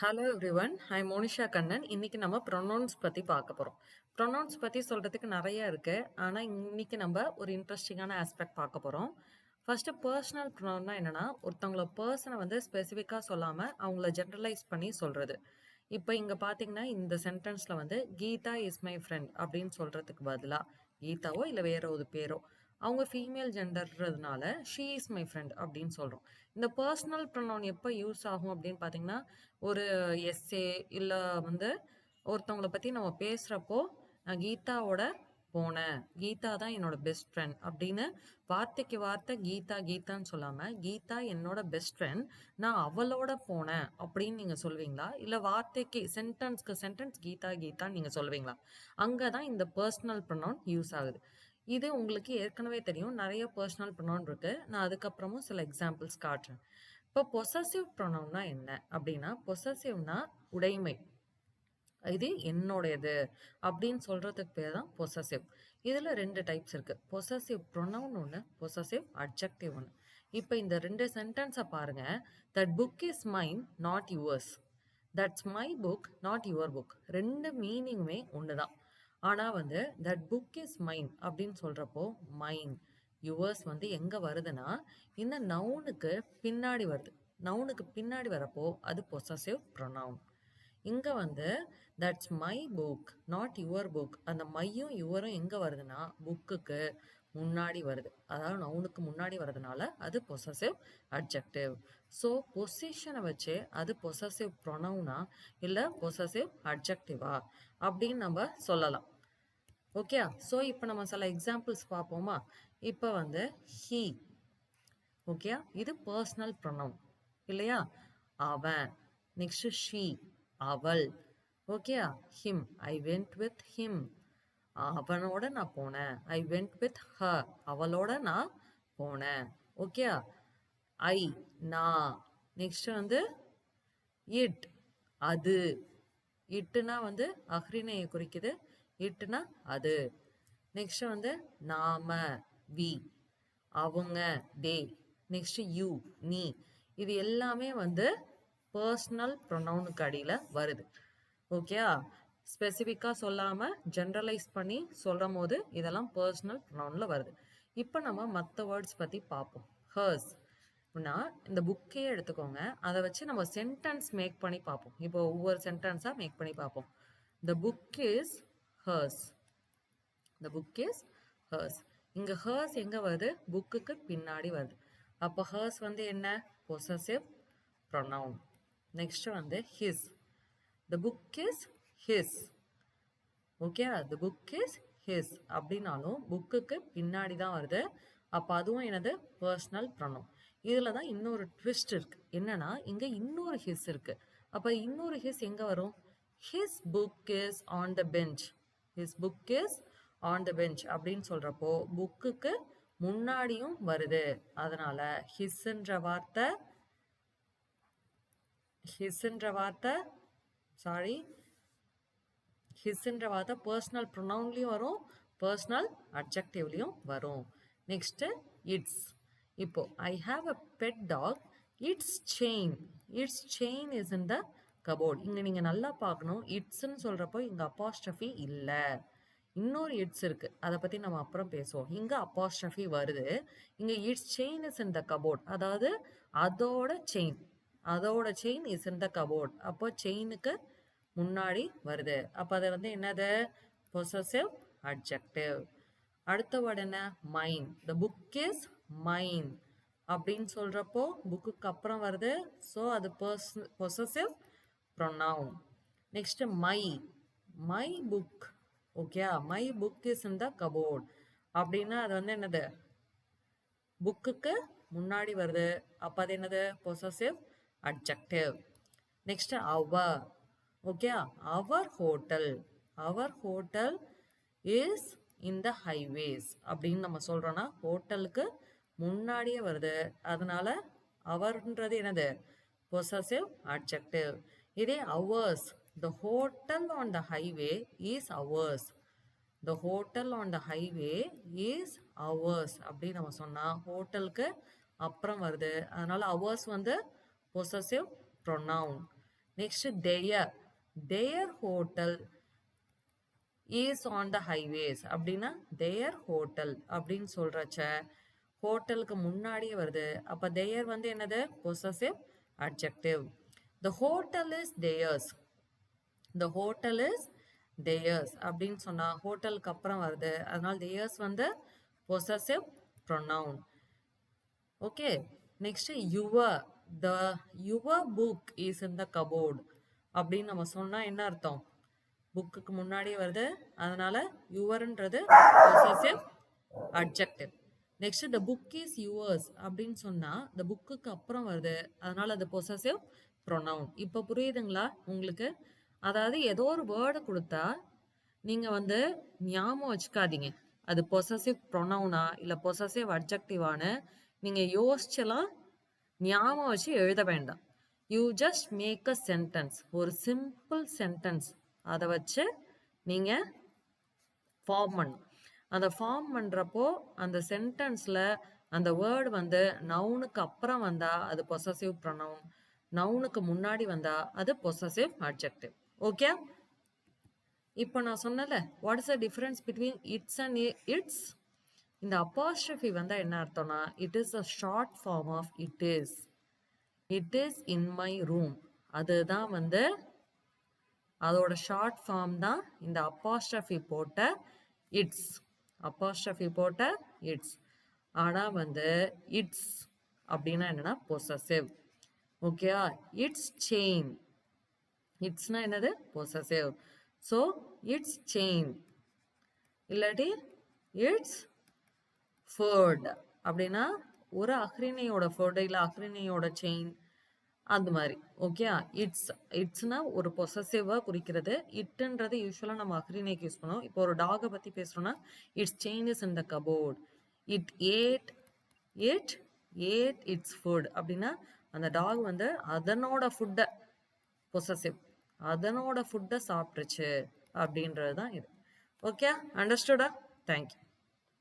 Hello everyone, ஐ மோனிஷா கண்ணன். இன்னைக்கு நம்ம pronounce பற்றி பார்க்க போகிறோம். ப்ரொனவுன்ஸ் பற்றி சொல்கிறதுக்கு நிறைய இருக்குது, ஆனால் இன்னைக்கு நம்ம ஒரு இன்ட்ரெஸ்டிங்கான ஆஸ்பெக்ட் பார்க்க போகிறோம். ஃபர்ஸ்ட் பர்சனல் ப்ரொனவுன்னா என்னன்னா, ஒருத்தவங்கள பர்சனை வந்து ஸ்பெசிஃபிக்காக சொல்லாமல் அவங்கள ஜென்ரலைஸ் பண்ணி சொல்கிறது. இப்போ இங்கே பார்த்தீங்கன்னா இந்த சென்டென்ஸில் வந்து கீதா இஸ் மை ஃப்ரெண்ட் அப்படின்னு சொல்கிறதுக்கு பதிலாக கீதாவோ இல்லை வேற ஒரு பேரோ அவங்க ஃபீமேல் ஜெண்டர்ன்றதுனால ஷீ இஸ் மை ஃப்ரெண்ட் அப்படின்னு சொல்கிறோம். இந்த பர்சனல் ப்ரொனவுன் எப்போ யூஸ் ஆகும் அப்படின்னு பார்த்தீங்கன்னா, ஒரு எஸ்ஸே இல்லை வந்து ஒருத்தவங்கள பற்றி நம்ம பேசுகிறப்போ நான் கீதாவோட போனேன், கீதா தான் என்னோட பெஸ்ட் ஃப்ரெண்ட் அப்படின்னு வார்த்தைக்கு வார்த்தை கீதா கீதான்னு சொல்லாமல் கீதா என்னோட பெஸ்ட் ஃப்ரெண்ட், நான் அவளோட போனேன் அப்படின்னு நீங்கள் சொல்வீங்களா? இல்லை வார்த்தைக்கு சென்டென்ஸ்க்கு சென்டென்ஸ் கீதா கீதான்னு நீங்கள் சொல்வீங்களா? அங்கே தான் இந்த பர்சனல் ப்ரொனவுன் யூஸ் ஆகுது. இது உங்களுக்கு ஏற்கனவே தெரியும், நிறைய பர்சனல் ப்ரொனவுன் இருக்கு. நான் அதுக்கப்புறமும் சில எக்ஸாம்பிள்ஸ் காட்டுறேன். இப்போ பொசசிவ் ப்ரொனவுன்னா என்ன அப்படின்னா, பொசசிவ்னா உடைமை, இது என்னோடையது அப்படின்னு சொல்றதுக்கு பேர் தான் பொசசிவ். இதுல ரெண்டு டைப்ஸ் இருக்கு, பொசசிவ் ப்ரொனவுன் ஒன்று, பொசசிவ் அட்ஜெக்டிவ் ஒன்று. இப்போ இந்த ரெண்டு சென்டென்ஸை பாருங்க. That book is mine not yours, that's my book not your book. ரெண்டு மீனிங்குமே ஒன்று தான். ஆனால் வந்து தட் புக் இஸ் மைன் அப்படின்னு சொல்கிறப்போ மைன் யுவர்ஸ் வந்து எங்கே வருதுன்னா இந்த நவுனுக்கு பின்னாடி வருது. நவுனுக்கு பின்னாடி வரப்போ அது பொசசிவ் ப்ரொனவுன். இங்கே வந்து that's my book not your book, அந்த மையும் யுவரும் எங்கே வருதுன்னா புக்குக்கு முன்னாடி வருது. அதாவது நவுனுக்கு முன்னாடி வர்றதுனால அது பொசசிவ் அட்ஜெக்டிவ். ஸோ பொசிஷனை வச்சு அது பொசசிவ் ப்ரொனவுனா இல்லை பொசசிவ் அட்ஜெக்டிவா அப்படின்னு நம்ம சொல்லலாம். ஓகே, ஸோ இப்போ நம்ம சில எக்ஸாம்பிள்ஸ் பார்ப்போமா? இப்போ வந்து ஹீ, ஓகே, இது பர்சனல் ப்ரொனவுன் இல்லையா? அவன். நெக்ஸ்ட் ஷீ, அவள். Okay, him, I went with him, அவனோட நான் போனேன். ஐ வென்ட் வித் ஹர், அவளோட நான் போனேன். ஓகே, ஐ, நான். நெக்ஸ்ட் வந்து இட், அது. இட்டுனா வந்து அஹ்ரிணையை குறிக்குது, இட்டுனா அது. நெக்ஸ்ட் வந்து நாம, வி. அவங்க, தே. நெக்ஸ்ட் யூ, நீ. இது எல்லாமே வந்து பர்சனல் ப்ரொனவுனுக்கு அடியில் வருது. ஓகே, ஸ்பெசிஃபிக்காக சொல்லாமல் ஜென்ரலைஸ் பண்ணி சொல்லும் போது இதெல்லாம் பர்சனல் ப்ரொனவுனில் வருது. இப்போ நம்ம மற்ற வேர்ட்ஸ் பற்றி பார்ப்போம். ஹர்ஸ் அப்படின்னா இந்த புக்கே எடுத்துக்கோங்க, அதை வச்சு நம்ம சென்டென்ஸ் மேக் பண்ணி பார்ப்போம். இப்போ ஒவ்வொரு சென்டென்ஸாக மேக் பண்ணி பார்ப்போம். The book is hers, the book is hers. இங்கே ஹர்ஸ் எங்கே வருது? புக்குக்கு பின்னாடி வருது. அப்போ ஹர்ஸ் வந்து என்ன? Possessive pronoun. நெக்ஸ்ட் வந்து his, the book is his. Okay, the book is his அப்படின்னாலும் புக்குக்கு பின்னாடி தான் வருது. அப்போ அதுவும் எனது பர்சனல் ப்ரொனவுன். இதில் தான் இன்னொரு ட்விஸ்ட் இருக்கு. என்னன்னா இங்கே இன்னொரு ஹிஸ் இருக்கு. அப்போ இன்னொரு ஹிஸ் எங்கே வரும்? His book is on the bench, his book is on the bench அப்படின்னு சொல்றப்போ புக்குக்கு முன்னாடியும் வருது. அதனால ஹிஸ்ன்ற வார்த்தை, ஹிஸ்ன்ற வார்த்தை சாரி ஹிஸ்ன்ற வார்த்தை பர்சனல் ப்ரொனவுன்லையும் வரும், பர்சனல் அட்ஜெக்டிவ்லையும் வரும். Next its. இப்போ I have a pet dog, its chain, its chain is in the cupboard. இங்கே நீங்கள் நல்லா பார்க்கணும், இட்ஸ்ன்னு சொல்கிறப்போ இங்கே அப்பாஸ்ட்ரஃபி இல்லை, இன்னொரு இட்ஸ் இருக்கு, அதை பற்றி நம்ம அப்புறம் பேசுவோம். இங்கே அப்பாஸ்ட்ரஃபி வருது. இங்கே it's chain is in the cupboard, அதாவது அதோட செயின், அதோட chain is in the cupboard. அப்போ செயினுக்கு முன்னாடி வருது. அப்போ அது வந்து என்னது? Possessive adjective. அடுத்த வேர்டு என்ன? மைன். த புக் இஸ் மைன் அப்படின்னு சொல்றப்போ புக்குக்கு அப்புறம் வருது. ஸோ அது possessive pronoun. Next my, my book. Okay, my book is in the cupboard அப்படின்னா அது வந்து என்னது? புக்குக்கு முன்னாடி வருது. அப்போ அது என்னது? Possessive adjective. Next our. Okay, our hotel, our hotel is in the highways அப்படின்னு நம்ம சொல்றோம்னா ஹோட்டலுக்கு முன்னாடியே வருது. அதனால அவர்ன்றது என்னது? Possessive adjective. இதே ours, the hotel on the highway is ours, the hotel on the highway is ours அப்படின்னு நம்ம சொன்னா ஹோட்டலுக்கு அப்புறம் வருது. அதனால அவர்ஸ் வந்து possessive pronoun. Next their hotel is on the highways அப்படின்னா their hotel அப்படின்னு சொல்றச்ச ஹோட்டலுக்கு முன்னாடியே வருது. அப்ப their வந்து என்னது? possessive adjective. The hotel is theirs. The hotel is theirs அப்படின்னு சொன்னா ஹோட்டலுக்கு அப்புறம் வருது. அதனால theirs வந்து possessive pronoun. Okay. Next your book is in the cupboard அப்படின்னு நம்ம சொன்னா என்ன அர்த்தம்? புக்குக்கு முன்னாடியே வருது. அதனால யுவர்ன்றது possessive adjective. Next the book is yours அப்படின்னு சொன்னா the புக்குக்கு அப்புறம் வருது. அதனால அது possessive pronoun. இப்போ புரியுதுங்களா உங்களுக்கு? அதாவது ஏதோ ஒரு வேர்டு கொடுத்தா நீங்க வந்து ஞாபகம் வச்சுக்காதீங்க அது possessive pronoun-ஆ இல்ல possessive adjective-ஆன்னு நீங்க யோசிச்செல்லாம் ஞாபகம் வச்சு எழுத வேண்டாம். You just make a sentence, ஒரு சிம்பிள் சென்டென்ஸ் அதை வச்சு நீங்க ஃபார்ம் பண்ணும். அந்த ஃபார்ம் பண்றப்போ அந்த சென்டென்ஸ்ல அந்த வேர்டு வந்து நவுனுக்கு அப்புறம் வந்தா அது பொசசிவ் ப்ரொனவுன், நவுனுக்கு முன்னாடி வந்தா அது பொசசிவ் அட்ஜெக்டிவ். ஓகே, இப்போ நான் சொன்னல what is the difference between it's and its. இந்த அப்பாஸ்ட்ரஃபி வந்தா என்ன அர்த்தம்னா it is a short form of it is. It is in my room, அதுதான் வந்து அதோட ஷார்ட் ஃபார்ம் தான் இந்த அப்போஸ்ட்ரோஃபி போட்ட இட்ஸ். அப்போஸ்ட்ரோஃபி போட்ட இட்ஸ். ஆனால் வந்து இட்ஸ் அப்படின்னா என்னன்னா பொசசிவ். ஓகேவா? இட்ஸ் செயின், இட்ஸ்னா என்னது? பொசசிவ். ஸோ இட்ஸ் செயின் இல்லாட்டி இட்ஸ் ஃபர்ட் அப்படின்னா ஒரு அக்ரிணையோட ஃபர்டு இல்லை அக்ரிணையோட செயின் அந்த மாதிரி. ஓகே, இட்ஸ்னா ஒரு பொசசிவாக குறிக்கிறது. இட்டுன்றது யூஸ்வலாக நம்ம அக்ரிணைக்கு யூஸ் பண்ணுவோம். இப்போ ஒரு டாகை பற்றி பேசுகிறோன்னா its chain is in the cupboard. It ate its food அப்படின்னா அந்த டாக் வந்து அதனோட ஃபுட்டை, பொசசிவ், அதனோட ஃபுட்டை சாப்பிட்டுருச்சு அப்படின்றது தான் இது. ஓகே, அண்டர்ஸ்டுடா? தேங்க்யூ.